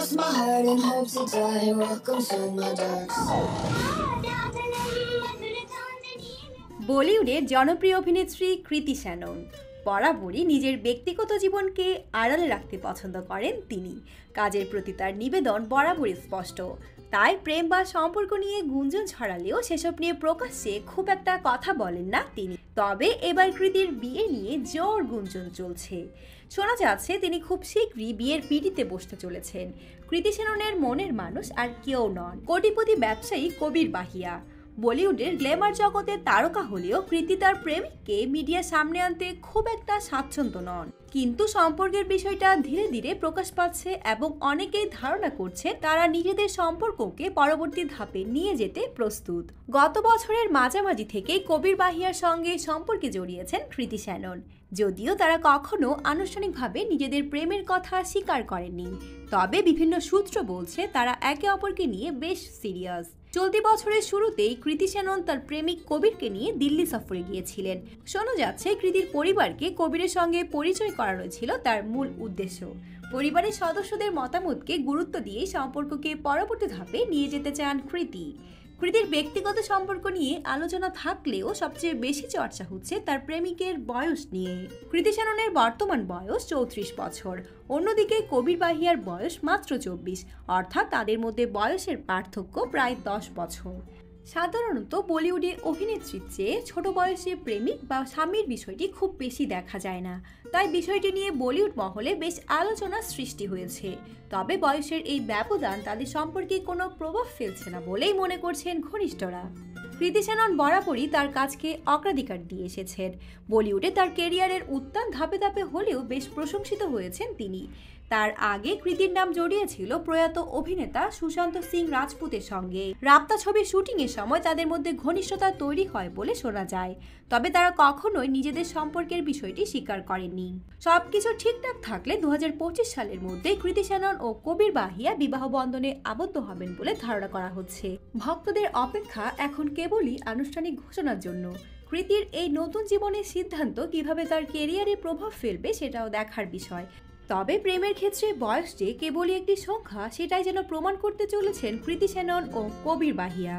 lost my heart and hope to die. Welcome to my dark side. বলিউডের জনপ্রিয় অভিনেত্রী কৃতি শ্যানন বরাবরই নিজের ব্যক্তিগত জীবনকে আড়ালে রাখতে পছন্দ করেন তিনি। কাজের প্রতি তার নিবেদন বরাবরই স্পষ্ট। তাই প্রেম বা সম্পর্ক নিয়ে গুঞ্জন ছড়ালেও সেসব নিয়ে প্রকাশ্যে খুব একটা কথা বলেন না তিনি। তবে এবার কৃতির বিয়ে নিয়ে জোর গুঞ্জন চলছে। শোনা যাচ্ছে তিনি খুব শীঘ্রই বিয়ের পিঁড়িতে বসতে চলেছেন। কৃতি শ্যাননের মনের মানুষ আর কেউ নন, কোটিপতি ব্যবসায়ী কবির বাহিয়া। বলিউডের গ্ল্যামার জগতের তারকা হলেও কৃতি তার প্রেমিককে মিডিয়ার সামনে আনতে খুব একটা স্বাচ্ছন্দ্য নন। কিন্তু সম্পর্কের বিষয়টা ধীরে ধীরে প্রকাশ পাচ্ছে এবং অনেকেই ধারণা করছে তারা নিজেদের সম্পর্ককে পরবর্তী ধাপে নিয়ে যেতে প্রস্তুত। গত বছরের মাঝামাঝি থেকেই কবির বাহিয়ার সঙ্গে সম্পর্কে জড়িয়েছেন কৃতি শ্যানন। যদিও তারা কখনো আনুষ্ঠানিকভাবে নিজেদের প্রেমের কথা স্বীকার করেননি, তবে বিভিন্ন সূত্র বলছে তারা একে অপরকে নিয়ে বেশ সিরিয়াস। চলতি বছরের শুরুতেই কৃতি শ্যানন তার প্রেমিক কবিরকে নিয়ে দিল্লি সফরে গিয়েছিলেন। শোনা যাচ্ছে কৃতির পরিবারকে কবিরের সঙ্গে পরিচয় করানো ছিল তার মূল উদ্দেশ্য। পরিবারের সদস্যদের মতামতকে গুরুত্ব দিয়ে সম্পর্ককে পরবর্তী ধাপে নিয়ে যেতে চান কৃতি। কৃতির ব্যক্তিগত সম্পর্ক নিয়ে আলোচনা থাকলেও সবচেয়ে বেশি চর্চা হচ্ছে তার প্রেমিকের বয়স নিয়ে। কৃতি শ্যাননের বর্তমান বয়স 34 বছর, অন্যদিকে কবির বাহিয়ার বয়স মাত্র 24, অর্থাৎ তাদের মধ্যে বয়সের পার্থক্য প্রায় 10 বছর। সাধারণত বলিউডে অভিনেত্রীর চেয়ে ছোট বয়সে প্রেমিক বা স্বামীর বিষয়টি খুব বেশি দেখা যায় না, তাই বিষয়টি নিয়ে বলিউড মহলে বেশ আলোচনার সৃষ্টি হয়েছে। তবে বয়সের এই ব্যবধান তাদের সম্পর্কে কোনো প্রভাব ফেলছে না বলেই মনে করছেন ঘনিষ্ঠরা। কৃতি শ্যানন বরাবরই তার কাজকে অগ্রাধিকার দিয়ে এসেছেন। বলিউডে তার ক্যারিয়ারের উত্থান ধাপে ধাপে হলেও বেশ প্রশংসিত হয়েছেন তিনি। তার আগে কৃতির নাম জড়িয়েছিল প্রয়াত অভিনেতা সুশান্ত সিং রাজপুতের সঙ্গে। রাবতা ছবির শুটিংয়ের সময় তাদের মধ্যে ঘনিষ্ঠতা তৈরি হয় বলে শোনা যায়, তবে তারা কখনোই নিজেদের সম্পর্কের বিষয়টি স্বীকার করেননি। সবকিছু ঠিকঠাক থাকলে 2025 সালের মধ্যে কৃতি শ্যানন ও কবির বাহিয়া বিবাহ বন্ধনে আবদ্ধ হবেন বলে ধারণা করা হচ্ছে। ভক্তদের অপেক্ষা এখন কেবলই আনুষ্ঠানিক ঘোষণার জন্য। কৃতির এই নতুন জীবনের সিদ্ধান্ত কিভাবে তার ক্যারিয়ারে প্রভাব ফেলবে সেটাও দেখার বিষয়। তবে প্রেমের ক্ষেত্রে বয়স যে কেবলই একটি সংখ্যা, সেটাই যেন প্রমাণ করতে চলেছেন কৃতি শ্যানন ও কবির বাহিয়া।